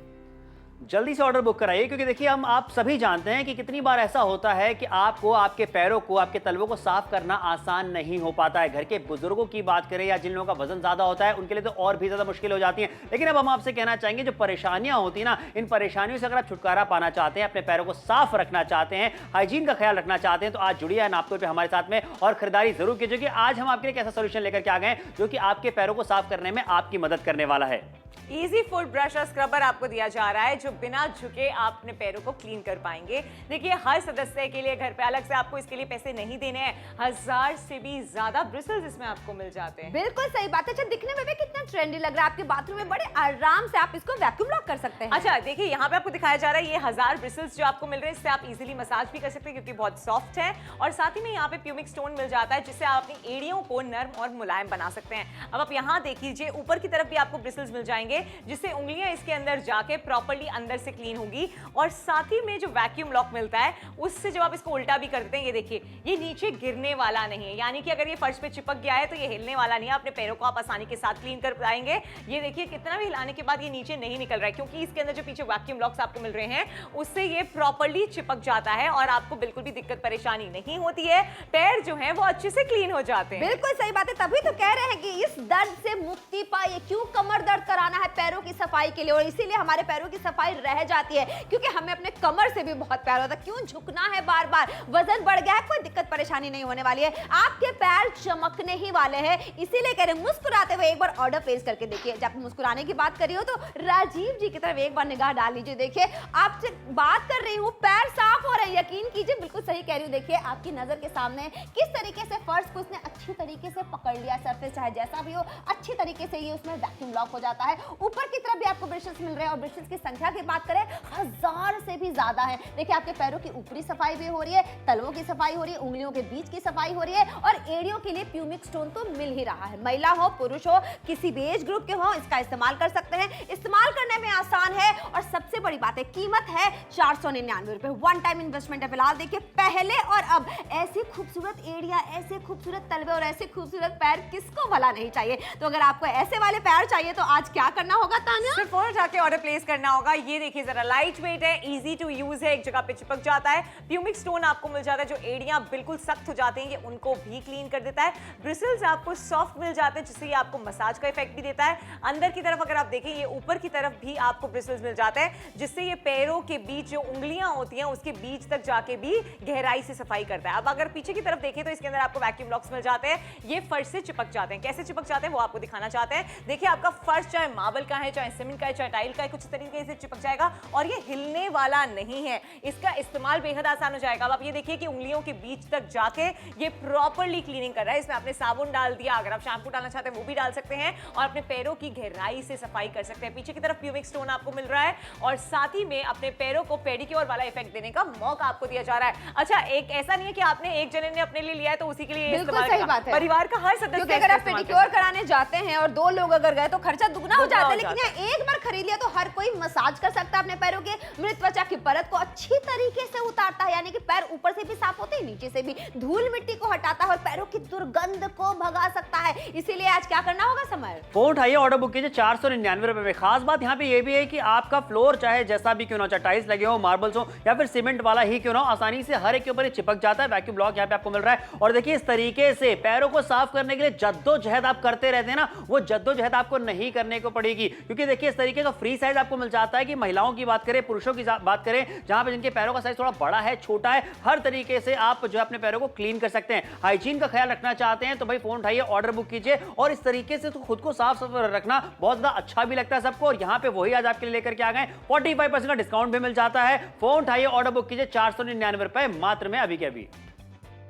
D: जल्दी से ऑर्डर बुक कराइए, क्योंकि देखिए हम आप सभी जानते हैं कि कितनी बार ऐसा होता है कि आपको आपके पैरों को, आपके तलवों को साफ करना आसान नहीं हो पाता है। घर के बुजुर्गों की बात करें या जिन लोगों का वजन ज्यादा होता है, उनके लिए तो और भी ज्यादा मुश्किल हो जाती है। लेकिन अब हम आपसे कहना चाहेंगे, जो परेशानियां होती है ना, इन परेशानियों से अगर आप छुटकारा पाना चाहते हैं, अपने पैरों को साफ रखना चाहते हैं, हाइजीन का ख्याल रखना चाहते हैं, तो आज जुड़िए नापतोल पे हमारे साथ में और खरीदारी जरूर कीजिए, कि आज हम आपके लिए एक ऐसा सोल्यूशन लेकर के आ गए हैं जो कि आपके पैरों को साफ करने में आपकी मदद करने वाला है।
A: इजी फुट ब्रश और स्क्रबर आपको दिया जा रहा है जो बिना झुके आप अपने पैरों को क्लीन कर पाएंगे। देखिए, हर सदस्य के लिए घर पे अलग से आपको इसके लिए पैसे नहीं देने हैं। 1000 से भी ज्यादा ब्रिसल्स इसमें आपको मिल जाते हैं।
E: बिल्कुल सही बात है। अच्छा, दिखने में भी कितना ट्रेंडी लग रहा है। आपके बाथरूम में बड़े आराम से आप इसको वैक्यूम लॉक कर सकते हैं।
A: अच्छा, देखिए यहाँ पे आपको दिखाया जा रहा है ये 1000 ब्रिसल्स जो आपको मिल रहे हैं, इससे आप इजीली मसाज भी कर सकते हैं क्योंकि बहुत सॉफ्ट है। और साथ ही में यहाँ पे प्यूमिक स्टोन मिल जाता है जिससे आप अपनी एड़ियों को नर्म और मुलायम बना सकते हैं। अब आप यहाँ देख लीजिए, ऊपर की तरफ भी आपको ब्रिसल्स मिल जाएंगे जिससे उंगलियां इसके अंदर जाके प्रॉपर्ली अंदर से क्लीन होगी। और साथ ही में जो वैक्यूम लॉक मिलता है उससे जब आप इसको उल्टा भी कर देते हैं, ये देखिए, ये नीचे गिरने वाला नहीं है, यानी कि अगर ये फर्श पे चिपक गया है तो ये हिलने वाला नहीं है। अपने पैरों को आप आसानी के साथ क्लीन कर पाएंगे। ये देखिए, कितना भी हिलाने के बाद ये नीचे नहीं निकल रहा है क्योंकि इसके अंदर जो पीछे वैक्यूम लॉक्स आपको मिल रहे हैं उससे ये प्रॉपर्ली चिपक जाता है और आपको बिल्कुल भी दिक्कत परेशानी नहीं होती है। पैर जो है वो अच्छे से क्लीन हो जाते हैं।
E: बिल्कुल सही बात है। तभी तो कह रहे हैं कि इस दर्द से मुक्ति पाइए। क्यों कमर दर्द कराना है पैरों की सफाई के लिए, और इसीलिए हमारे पैरों की सफाई रह जाती है क्योंकि हमें अपने कमर से भी बहुत प्यार होता है। क्यों झुकना है बार बार, वजन बढ़ गया है, कोई दिक्कत परेशानी नहीं होने वाली है। आपके पैर चमकने ही वाले हैं, इसीलिए कह रहे हैं मुस्कुराते हुए एक बार ऑर्डर प्लेस करके देखिए। जब मुस्कुराने की बात करी हो तो राजीव जी की तरफ एक बार निगाह डाल लीजिए। देखिए, आपसे बात कर रही हूँ, पैर साफ हो रहे हैं, यकीन कीजिए, बिल्कुल सही कह रही हूँ। देखिए, आपकी नजर के सामने किस तरीके से फर्श को इसने अच्छी तरीके से पकड़ लिया, सरफेस चाहे जैसा भी हो अच्छी तरीके से ये उसमें वैक्यूम लॉक हो जाता है। ऊपर की तरफ भी आपको ब्रशेस मिल रहे हैं और ब्रशेस की संख्या की बात करें 1000 से भी ज्यादा है। देखिए, आपके पैरों की ऊपरी सफाई भी हो रही है, तलवों की सफाई हो रही है, उंगलियों के बीच की सफाई हो रही है और एड़ियों के लिए प्यूमिक स्टोन तो मिल ही रहा है। महिला हो, पुरुष हो, किसी भी एज ग्रुप के हो, इसका इस्तेमाल कर सकते हैं। इस्तेमाल करने में आसान है और सबसे बड़ी बात है, कीमत है 499 रुपए। वन टाइम इन्वेस्टमेंट है। फिलहाल देखिए, पहले और अब ऐसी खूबसूरत एड़ियां, ऐसे खूबसूरत तलवे और ऐसे खूबसूरत पैर किसको भला नहीं चाहिए। तो अगर आपको ऐसे वाले पैर चाहिए तो आज क्या करना होगा तान्या?
A: सिर्फ फोन उठा के ऑर्डर प्लेस करना होगा। ये देखिए, जरा लाइट वेट है, इजी टू यूज है, एक जगह पे चिपक जाता है। प्यूमिक स्टोन आपको मिल जाता है, जो एड़ियां बिल्कुल सख्त हो जाती हैं ये उनको भी क्लीन कर देता है। ब्रिसल्स आपको सॉफ्ट मिल जाते हैं जिससे ये आपको मसाज का इफेक्ट भी देता है। अंदर की तरफ अगर आप देखें, ये ऊपर की तरफ भी आपको ब्रिसल्स मिल जाते हैं जिससे ये पैरों के बीच जो उंगलियां होती हैं उसके बीच तक जाके भी गहराई से सफाई करता है। अब अगर पीछे की तरफ देखें तो इसके अंदर आपको वैक्यूम लॉक्स मिल जाते हैं, ये फर्श से चिपक जाते हैं। कैसे चिपक जाते हैं वो आपको दिखाना चाहते हैं। देखिए, आपका फर्श चाहे मार्बल का है, चाहे सीमेंट का है, चाहे टाइल का है, कुछ तरीके से चिपक जाएगा और ये हिलने वाला नहीं है। इसका इस्तेमाल बेहद आसान हो जाएगा। अब आप ये देखिए कि उंगलियों के बीच तक जाके ये प्रॉपर्ली क्लीनिंग कर रहा है। इसमें आपने साबुन डाल दिया, अगर आप शैम्पू डालना चाहते हैं वो भी डाल सकते हैं और अपने पैरों की गहराई से सफाई कर सकते हैं। पीछे की तरफ प्यूमिक स्टोन आपको मिल रहा है और साथ ही में अपने पैरों को पेडिक्योर वाला इफेक्ट देने का मौका आपको दिया जा रहा है। अच्छा, एक ऐसा नहीं है कि आपने एक जने ने अपने लिए लिया है तो उसी के लिए
E: बिल्कुल
A: इस्तेमाल
E: सही
A: करा।
E: बात है।
A: परिवार का हर सदस्य
E: क्योंकि अगर आप
A: इस्तेमाल कर
E: पेडिक्योर
A: सकता है।
E: कराने जाते हैं और 2 लोग अगर गए तो खर्चा दुगना हो
A: दुगना
E: जाता है,
A: हो
E: लेकिन
A: जाता
E: यहाँ एक बार खरीद लिया तो हर कोई मसाज कर सकता है अपने पैरों के मृत त्वचा की परत को अच्छी तरीके से उतारता है, यानी कि पैर ऊपर से भी साफ होते हैं, नीचे से भी धूल मिट्टी को हटाता है और पैरों की दुर्गंध को भगा सकता है। इसीलिए आज क्या करना होगा समर?
D: फोन उठाइए, ऑर्डर बुक कीजिए 499 रुपए में। खास बात यहाँ पे ये भी है कि आपका फ्लोर चाहे जैसा भी क्यों ना हो, चाहे टाइल्स लगे हो, मार्बल्स हो या फिर सीमेंट वाला ही क्यों ना हो, आसानी से हर एक के ऊपर ये चिपक जाता है। वैक्यूम ब्लॉक यहाँ पे आपको मिल रहा है। और देखिए इस तरीके से पैरों को साफ करने के लिए जद्दोजहद आप करते रहते हैं ना, वो जद्दोजहद आपको नहीं करने को पड़ेगी, क्योंकि देखिए इस तरीके का फ्री साइज आपको मिल जाता है कि महिलाओं की बात करें, पुरुषों की बात करें, जहां पे जिनके पैरों का साइज थोड़ा बड़ा है, छोटा है, हर तरीके से आप जो अपने पैरों को क्लीन कर सकते हैं। हाइजीन का ख्याल रखना चाहते हैं तो भाई फोन उठाइए, ऑर्डर बुक कीजिए। और इस तरीके से तो खुद को साफ सुथरा रखना बहुत ज्यादा अच्छा भी लगता है सबको। और यहाँ पे वही आज आपके लिए लेकर के आ गए, 45% का डिस्काउंट भी मिल जाता है। फोन उठाइए, ऑर्डर बुक कीजिए 499 रुपए मात्र में, अभी के अभी।